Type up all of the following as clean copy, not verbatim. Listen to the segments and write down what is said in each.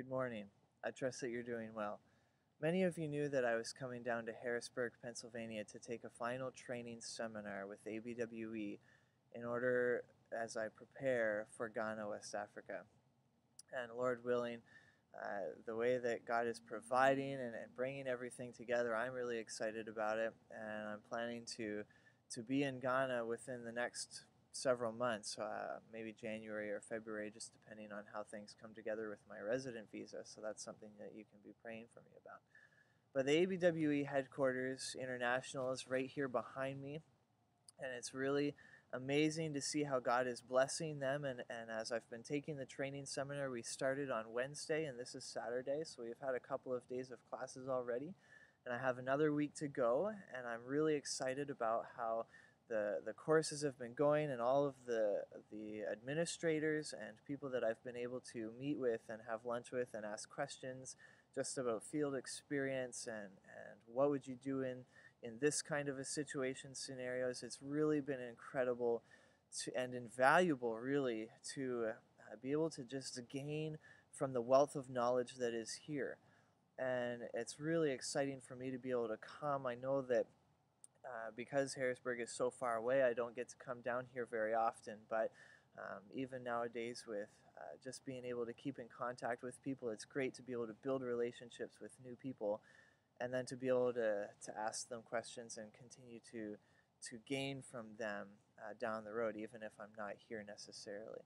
Good morning. I trust that you're doing well. Many of you knew that I was coming down to Harrisburg, Pennsylvania to take a final training seminar with ABWE in order as I prepare for Ghana, West Africa. And Lord willing, the way that God is providing and bringing everything together, I'm really excited about it. And I'm planning to be in Ghana within the next several months, maybe January or February, just depending on how things come together with my resident visa. So that's something that you can be praying for me about. But the ABWE headquarters international is right here behind me, and it's really amazing to see how God is blessing them. And as I've been taking the training seminar, we started on Wednesday, and this is Saturday, so we've had a couple of days of classes already, and I have another week to go, and I'm really excited about how the courses have been going, and all of the administrators and people that I've been able to meet with and have lunch with and ask questions just about field experience and what would you do in this kind of a situation scenarios. It's really been incredible and invaluable, really, to be able to just gain from the wealth of knowledge that is here. And it's really exciting for me to be able to come. I know that because Harrisburg is so far away, I don't get to come down here very often, but even nowadays with just being able to keep in contact with people, it's great to be able to build relationships with new people and then to be able to ask them questions and continue to gain from them down the road, even if I'm not here necessarily.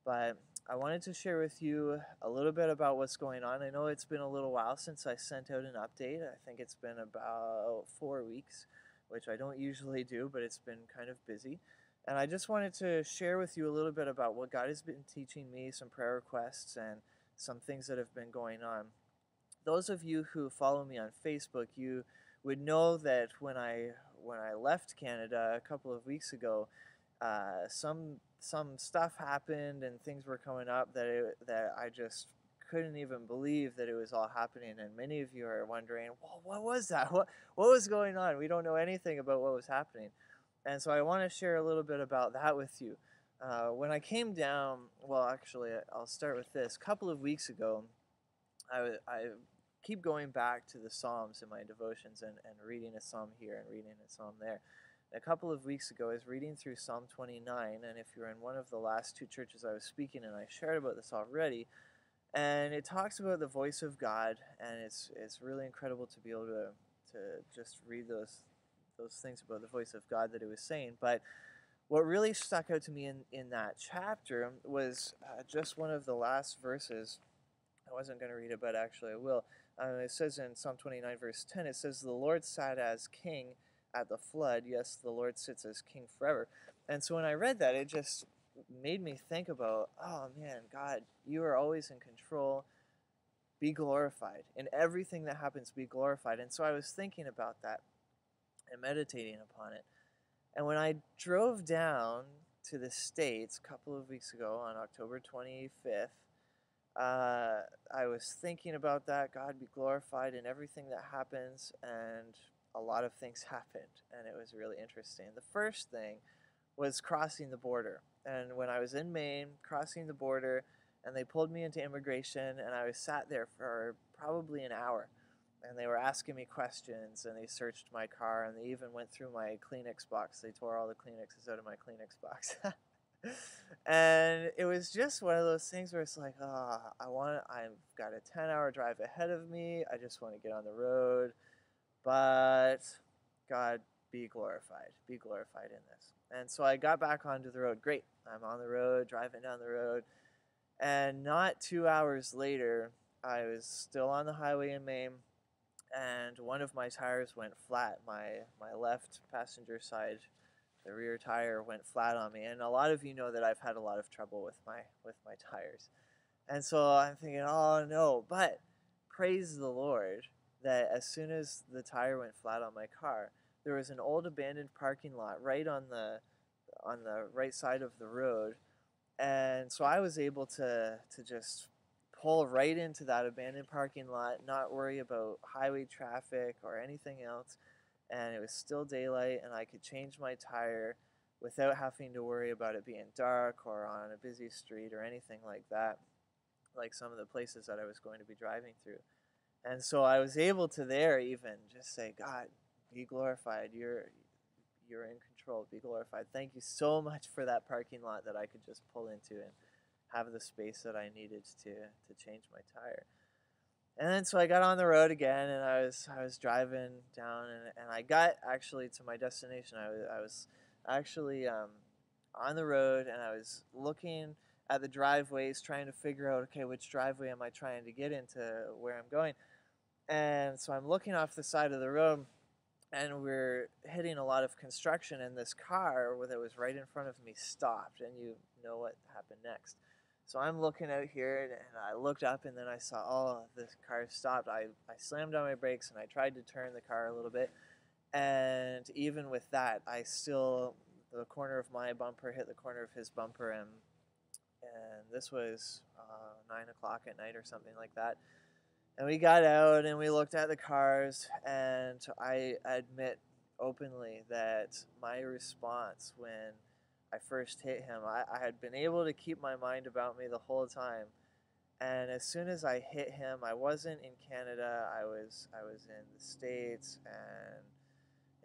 But I wanted to share with you a little bit about what's going on. I know it's been a little while since I sent out an update. I think it's been about 4 weeks, which I don't usually do, but it's been kind of busy. And I just wanted to share with you a little bit about what God has been teaching me, some prayer requests, and some things that have been going on. Those of you who follow me on Facebook, you would know that when I left Canada a couple of weeks ago, some stuff happened and things were coming up that I just couldn't even believe that it was all happening. And many of you are wondering, well, what was that? What was going on? We don't know anything about what was happening. And so I want to share a little bit about that with you. When I came down, well, actually, I'll start with this. A couple of weeks ago, I keep going back to the Psalms in my devotions and reading a psalm here and reading a psalm there. A couple of weeks ago, I was reading through Psalm 29, and if you're in one of the last two churches I was speaking in, I shared about this already, and it talks about the voice of God, and it's really incredible to be able to just read those things about the voice of God that it was saying. But what really stuck out to me in that chapter was just one of the last verses. I wasn't going to read it, but actually I will. It says in Psalm 29, verse 10, it says, "The Lord sat as king at the flood. Yes, the Lord sits as king forever." And so when I read that, it just made me think about, oh man, God, you are always in control. Be glorified. In everything that happens, be glorified. And so I was thinking about that and meditating upon it. And when I drove down to the States a couple of weeks ago on October 25th, I was thinking about that. God be glorified in everything that happens, and a lot of things happened, and it was really interesting. The first thing was crossing the border. And when I was in Maine, crossing the border, and they pulled me into immigration, and I was sat there for probably an hour. And they were asking me questions, and they searched my car, and they even went through my Kleenex box. They tore all the Kleenexes out of my Kleenex box. And it was just one of those things where it's like, I've got a 10-hour drive ahead of me. I just want to get on the road. But God, be glorified. Be glorified in this. And so I got back onto the road. Great. I'm on the road, driving down the road. And not 2 hours later, I was still on the highway in Maine, and one of my tires went flat. My left passenger side, the rear tire went flat on me. And a lot of you know that I've had a lot of trouble with my tires. And so I'm thinking, oh no, but praise the Lord that as soon as the tire went flat on my car, there was an old abandoned parking lot right on the right side of the road. And so I was able to just pull right into that abandoned parking lot, not worry about highway traffic or anything else. And it was still daylight, and I could change my tire without having to worry about it being dark or on a busy street or anything like that. like some of the places that I was going to be driving through. And so I was able to there even just say, God, be glorified. You're in control. Be glorified. Thank you so much for that parking lot that I could just pull into and have the space that I needed to change my tire. And then so I got on the road again, and I was driving down, and I got actually to my destination. I was actually on the road, and I was looking at the driveways, trying to figure out, okay, which driveway am I trying to get into where I'm going. And so I'm looking off the side of the road, and we're hitting a lot of construction, and this car that was right in front of me stopped, and you know what happened next. So I'm looking out here, and I looked up, and then I saw, oh, this car stopped. I slammed on my brakes, and I tried to turn the car a little bit, and even with that, the corner of my bumper hit the corner of his bumper, and this was 9 o'clock at night or something like that. And we got out and we looked at the cars, and I admit openly that my response when I first hit him, I had been able to keep my mind about me the whole time. And as soon as I hit him, I wasn't in Canada, I was in the States, and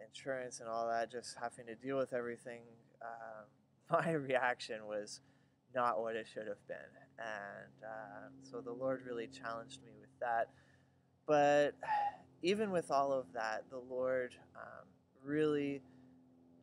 insurance and all that, just having to deal with everything. My reaction was not what it should have been. And so the Lord really challenged me with that. But even with all of that, the Lord really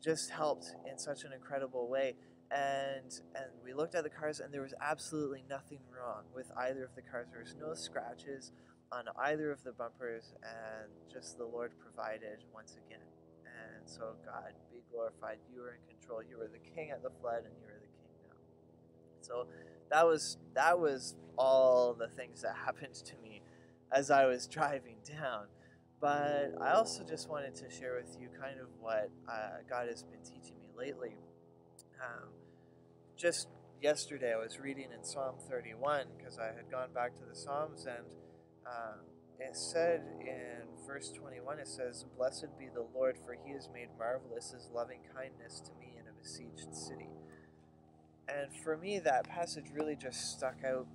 just helped in such an incredible way. And we looked at the cars, and there was absolutely nothing wrong with either of the cars. There was no scratches on either of the bumpers, and just the Lord provided once again. And so, God, be glorified. You are in control. You were the king at the flood, and you are the king now. So that was all the things that happened to me as I was driving down. But I also just wanted to share with you kind of what God has been teaching me lately. Just yesterday, I was reading in Psalm 31 because I had gone back to the Psalms, and it said in verse 21, it says, "Blessed be the Lord, for he has made marvelous his loving kindness to me in a besieged city." And for me, that passage really just stuck out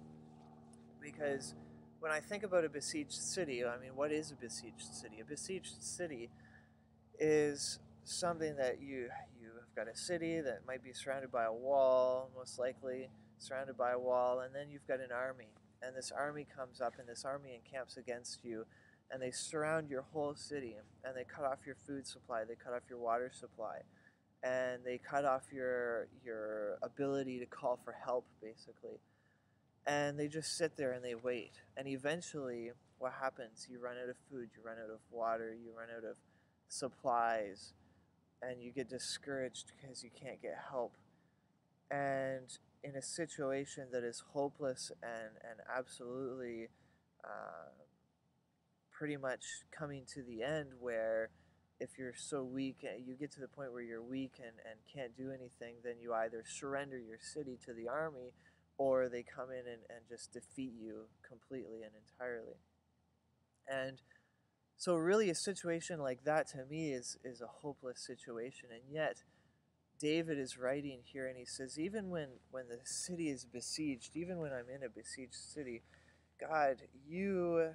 because when I think about a besieged city, I mean, what is a besieged city? A besieged city is something that you have got a city that might be surrounded by a wall, most likely surrounded by a wall, and then you've got an army, and this army comes up, and this army encamps against you, and they surround your whole city, and they cut off your food supply, they cut off your water supply, and they cut off your ability to call for help, basically. And they just sit there and they wait. And eventually, what happens? You run out of food, you run out of water, you run out of supplies, and you get discouraged because you can't get help. And in a situation that is hopeless and absolutely pretty much coming to the end, where if you're so weak, you get to the point where you're weak and can't do anything, then you either surrender your city to the army, or they come in and just defeat you completely and entirely. And so really a situation like that to me is a hopeless situation. And yet David is writing here, and he says, even when the city is besieged, even when I'm in a besieged city, God, you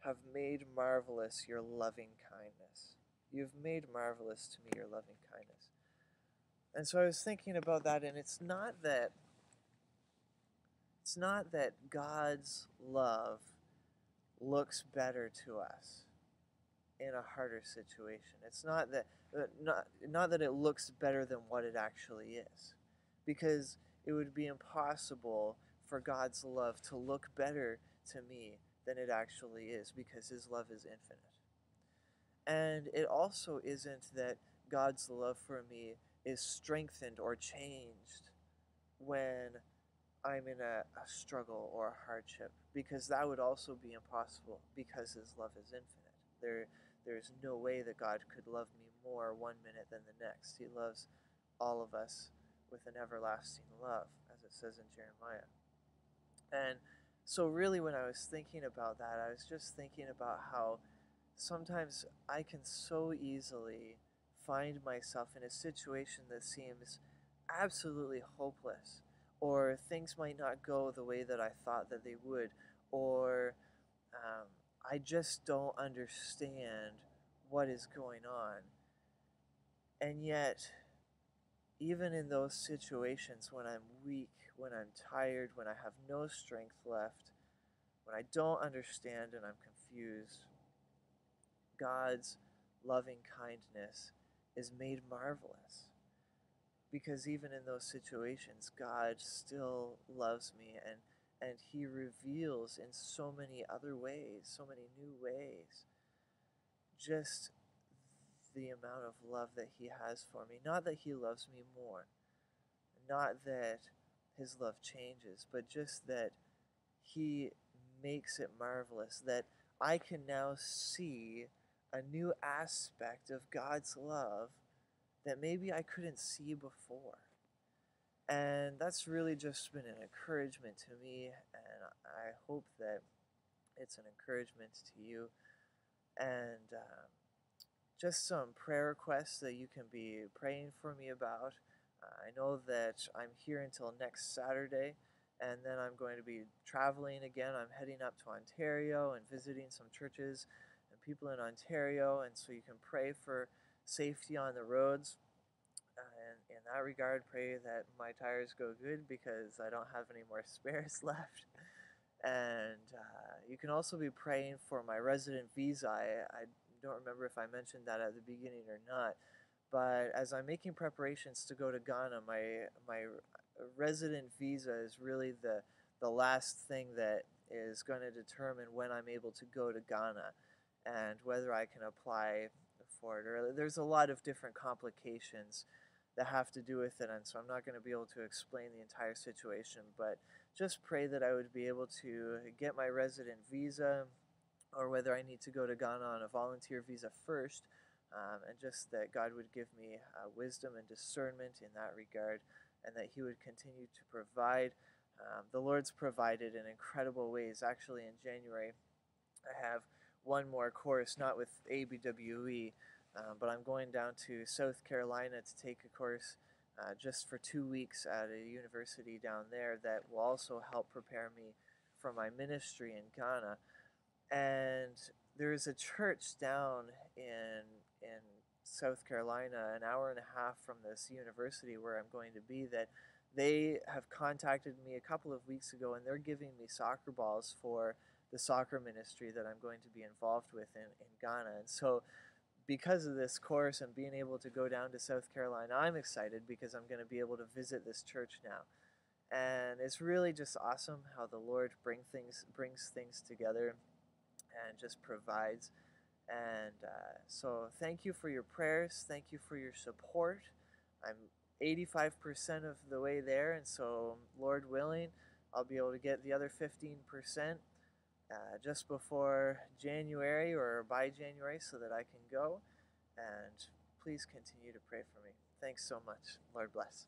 have made marvelous your loving kindness. You've made marvelous to me your loving kindness. And so I was thinking about that, and it's not that God's love looks better to us in a harder situation. It's not that it looks better than what it actually is, because it would be impossible for God's love to look better to me than it actually is, because his love is infinite. And it also isn't that God's love for me is strengthened or changed when I'm in a struggle or a hardship, because that would also be impossible, because his love is infinite. There's no way that God could love me more one minute than the next. He loves all of us with an everlasting love, as it says in Jeremiah. And so really when I was thinking about that, I was just thinking about how sometimes I can so easily find myself in a situation that seems absolutely hopeless, or things might not go the way that I thought that they would, or um, I just don't understand what is going on. And yet, even in those situations when I'm weak, when I'm tired, when I have no strength left, when I don't understand and I'm confused, God's loving kindness is made marvelous. Because even in those situations, God still loves me, and He reveals in so many other ways, so many new ways, just the amount of love that He has for me. Not that He loves me more, not that His love changes, but just that He makes it marvelous, that I can now see a new aspect of God's love that maybe I couldn't see before. And that's really just been an encouragement to me, and I hope that it's an encouragement to you. And just some prayer requests that you can be praying for me about. I know that I'm here until next Saturday, and then I'm going to be traveling again. I'm heading up to Ontario and visiting some churches and people in Ontario, and so you can pray for safety on the roads. And in that regard, pray that my tires go good because I don't have any more spares left. And you can also be praying for my resident visa. I don't remember if I mentioned that at the beginning or not, but as I'm making preparations to go to Ghana, my resident visa is really the last thing that is going to determine when I'm able to go to Ghana and whether I can apply for it. Or there's a lot of different complications that have to do with it, and so I'm not going to be able to explain the entire situation, but just pray that I would be able to get my resident visa, or whether I need to go to Ghana on a volunteer visa first, and just that God would give me wisdom and discernment in that regard, and that He would continue to provide. The Lord's provided in incredible ways. Actually, in January, I have one more course, not with ABWE, but I'm going down to South Carolina to take a course just for 2 weeks at a university down there that will also help prepare me for my ministry in Ghana. And there's a church down in South Carolina, an hour and a half from this university where I'm going to be, that they have contacted me a couple of weeks ago, and they're giving me soccer balls for the soccer ministry that I'm going to be involved with in Ghana. And so because of this course and being able to go down to South Carolina, I'm excited because I'm going to be able to visit this church now. And it's really just awesome how the Lord brings things together and just provides. And so thank you for your prayers. Thank you for your support. I'm 85% of the way there, and so Lord willing, I'll be able to get the other 15% just before January or by January so that I can go. And please continue to pray for me. Thanks so much. Lord bless.